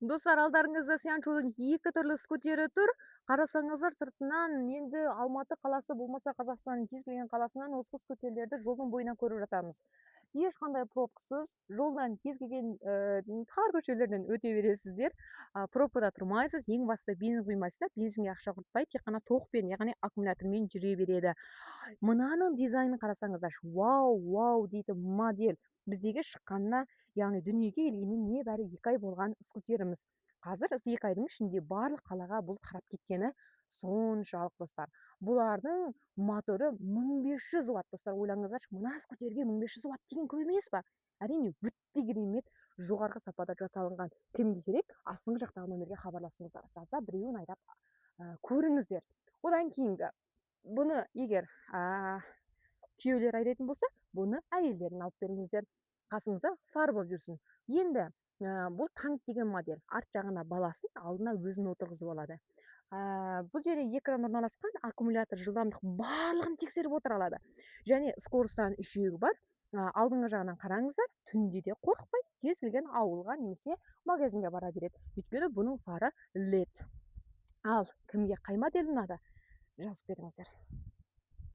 Достар, алдарыңызда Сианчжоудың екі түрлі скутері тұр. Қарасаңыздар, сыртынан енді Алматы қаласы болмаса Қазақстанның кез келген қаласынан осы скутерлерді жолдың бойынан көріп жатамыз. Ешқандай пробкасыз жолдан кез келген тар көшелерден өте бересіздер. Пробкада тұрмайсыз. Ең бастысы бензин құймайсыздар. Бензинге ақша құртпай, тек қана тоқпен, яғни аккумулятормен жүре береді. Мынаның дизайнын қарасаңыздаршы, вау, вау дейді модель. Біздегі шыққанына, яғни дүниеге келгеніне небәрі 2 ай болған скутеріміз. Қазір 2 айдың ішінде барлық қалаға бұл тарап кеткені соншалық, достар. Бұлардың моторы 1500 ватт, достар. Ойлаңыздаршы, мына скутерге 1500 ватт деген көп емес па? Әрине, өте керемет жоғарғы сапада жасалынған. Кімге керек? Астыңғы жақтағы номерге хабарласыңыздар. Жазда біреуін айдап көріңіздер. Одан кейінгі, бұны егер күйеулер айдайтын болса, бұны әйелдерін алып беріңіздер. Қасыңызда фар болып жүрсін. Енді бұл танк деген модель. Арт жағына баласын, алдына өзін отырғызып алады. Бұл жерде экран орналасқан, аккумулятор, жылдамдық барлығын тексеріп отыра алады. Және скоростан үшеуі бар. Алдыңғы жағынан қараңыздар, түнде де қорықпай, кез келген ауылға немесе магазинге бара береді. Өйткені бұның фары LED. Ал кімге қай модель ұнады? Жазып беріңіздер.